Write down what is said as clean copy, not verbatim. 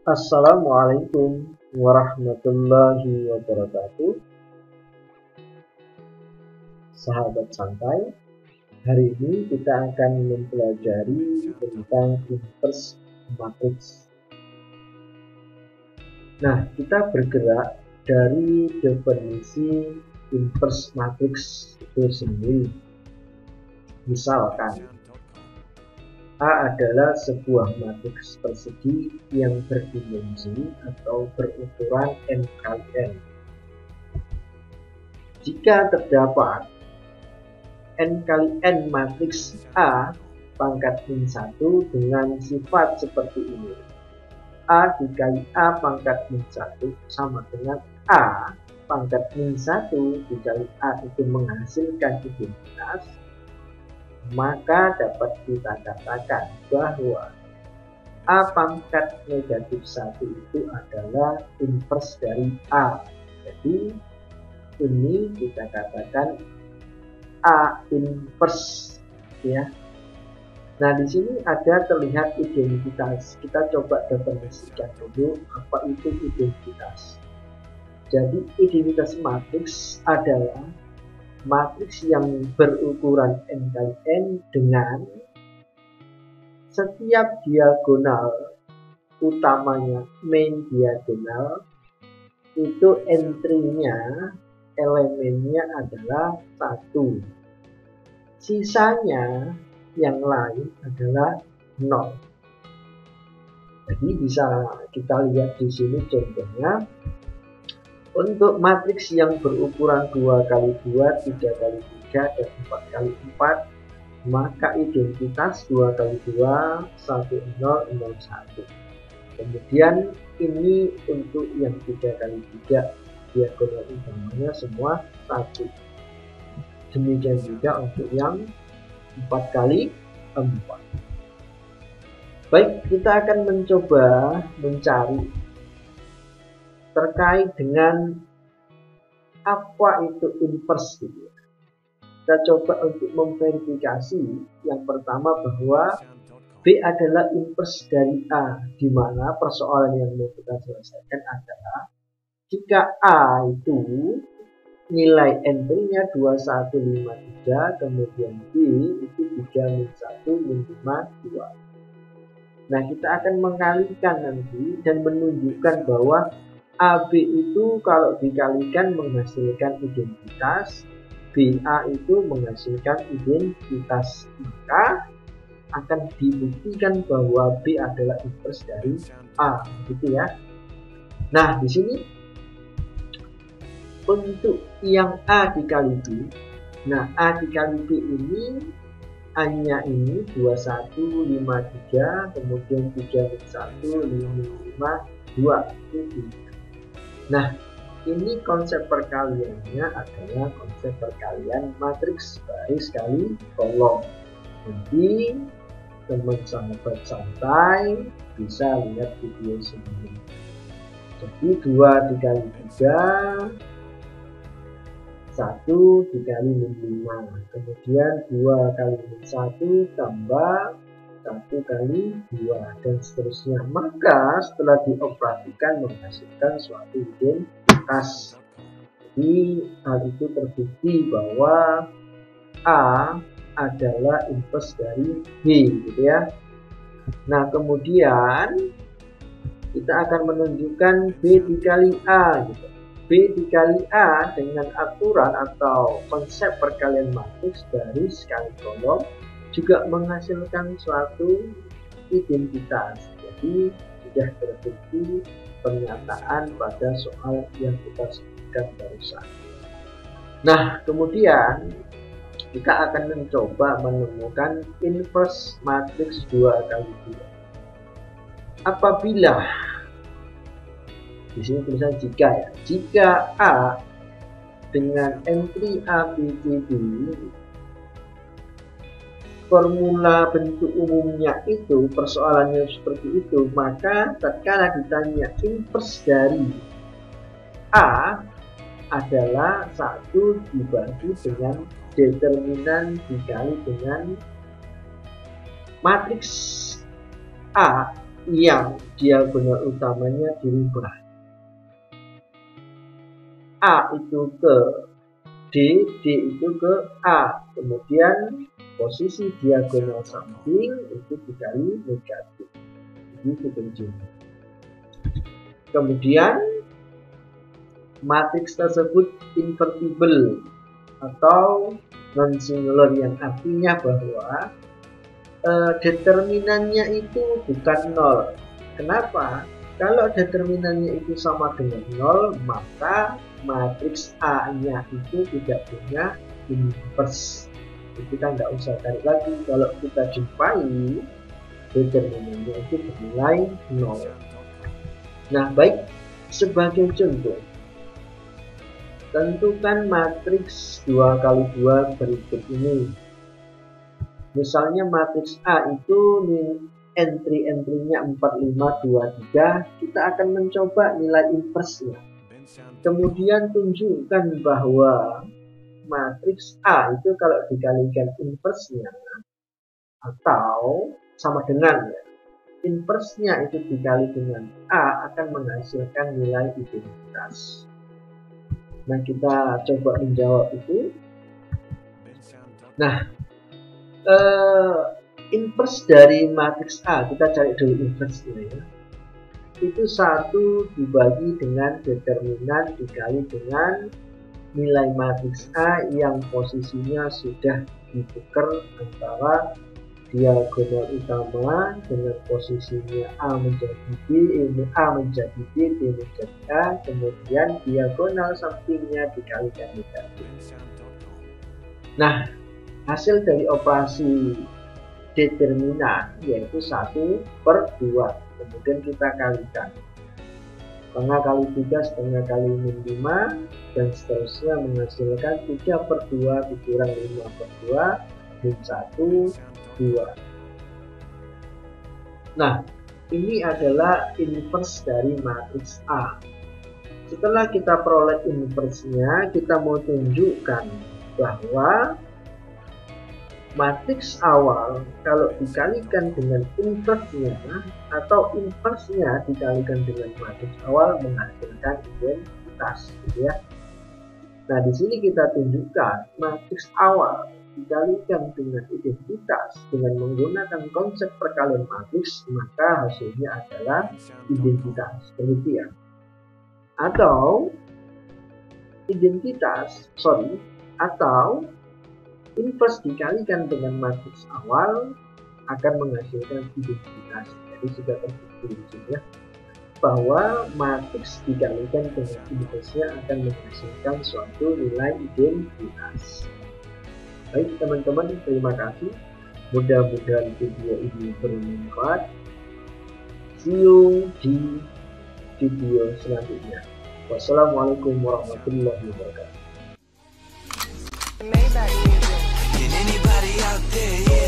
Assalamualaikum warahmatullahi wabarakatuh. Sahabat santai, hari ini kita akan mempelajari tentang inverse matrix. Nah, kita bergerak dari definisi inverse matrix itu sendiri. Misalkan A adalah sebuah matriks persegi yang berdimensi atau berukuran n kali n. Jika terdapat n kali n matriks A pangkat min 1 dengan sifat seperti ini, A dikali A pangkat min 1 sama dengan A pangkat min 1 dikali A itu menghasilkan identitas, maka dapat kita katakan bahwa A pangkat negatif 1 itu adalah inverse dari A. Jadi ini kita katakan A inverse, ya. Nah, di sini ada terlihat identitas. Kita coba definisikan dulu apa itu identitas. Jadi identitas matriks adalah matriks yang berukuran n kali n dengan setiap diagonal utamanya main diagonal itu entry-nya elemennya adalah 1, sisanya yang lain adalah 0. Jadi bisa kita lihat di sini contohnya. Untuk matriks yang berukuran 2 kali 2, 3 kali 3, dan 4 kali 4, maka identitas 2 kali 2, 1, 0, 0, 1. Kemudian ini untuk yang 3 kali 3, diagonal utamanya semua 1. Demikian juga untuk yang 4 kali 4. Baik, kita akan mencoba mencari terkait dengan apa itu inverse gitu. Kita coba untuk memverifikasi yang pertama bahwa B adalah inverse dari A, di mana persoalan yang mau kita selesaikan adalah jika A itu nilai entry-nya 2153, kemudian B itu 3 min 1 min 5 2. Nah, kita akan mengalikan nanti dan menunjukkan bahwa AB itu kalau dikalikan menghasilkan identitas, BA itu menghasilkan identitas, maka akan dibuktikan bahwa B adalah inverse dari A, gitu ya. Nah, di sini untuk yang A dikali B, nah A dikali B ini A-nya ini 2153, kemudian 3 min 1 5 2 itu. Nah, ini konsep perkaliannya adalah konsep perkalian matriks baris kali kolom. Jadi teman sahabat santai bisa lihat video sebelumnya. Jadi 2 dikali 3, 1 dikali min 5, kemudian 2 kali min 1 tambah 1 kali 2, dan seterusnya. Maka setelah dioperasikan menghasilkan suatu identitas. Jadi hal itu terbukti bahwa A adalah inverse dari B, gitu ya. Nah, kemudian kita akan menunjukkan B dikali A gitu. B dikali A dengan aturan atau konsep perkalian matriks baris kali kolom juga menghasilkan suatu identitas. Jadi sudah terbukti pernyataan pada soal yang kita sebutkan barusan. Nah, kemudian kita akan mencoba menemukan inverse matriks 2 kali 2. Apabila di sini tulisan jika ya, jika A dengan entry A, B, C, D formula bentuk umumnya itu persoalannya seperti itu, maka tatkala ditanya inverse dari A adalah 1 dibagi dengan determinan dikali dengan matriks A yang diagonal utamanya dirubah. A itu ke D, D itu ke A. Kemudian posisi diagonal samping itu dikali negatif. Ini ditunjuk. Kemudian matriks tersebut invertible atau non-singular, yang artinya bahwa determinannya itu bukan 0. Kenapa? Kalau determinannya itu sama dengan 0, maka matriks A-nya itu tidak punya inverse. Jadi kita nggak usah tarik lagi. Kalau kita jumpai determinannya itu bernilai 0. Nah, baik, sebagai contoh, tentukan matriks 2 kali 2 berikut ini. Misalnya matriks A itu entry-entrynya 4, 5, 2, 3, kita akan mencoba nilai inversenya. Kemudian tunjukkan bahwa matriks A itu kalau dikalikan inversenya atau sama dengan inversenya itu dikali dengan A akan menghasilkan nilai identitas. Nah, kita coba menjawab itu. Nah, inverse dari matriks A, kita cari dulu inverse-nya ya. Itu 1 dibagi dengan determinan dikali dengan nilai matriks A yang posisinya sudah ditukar antara diagonal utama dengan posisinya A menjadi B, A menjadi B, B menjadi A, kemudian diagonal sampingnya dikalikan negatif. Nah, hasil dari operasi determinan yaitu 1/2. Kemudian kita kalikan setengah kali 3, setengah kali min 5, dan seterusnya menghasilkan 3/2 dikurang 5/2 min 1, 2. Nah, ini adalah inverse dari matriks A. Setelah kita peroleh inverse-nya, kita mau tunjukkan bahwa matriks awal kalau dikalikan dengan inverse-nya atau inverse-nya dikalikan dengan matriks awal menghasilkan identitas, gitu ya. Nah, di sini kita tunjukkan matriks awal dikalikan dengan identitas dengan menggunakan konsep perkalian matriks, maka hasilnya adalah identitas. Demikian. Atau atau inverse dikalikan dengan matriks awal akan menghasilkan identitas. Jadi sudah terbukti di sini ya, bahwa matriks dikalikan dengan inverse-nya akan menghasilkan suatu nilai identitas. Baik teman-teman, terima kasih. Mudah-mudahan video ini bermanfaat. See you di video selanjutnya. Wassalamualaikum warahmatullahi wabarakatuh. Can anybody out there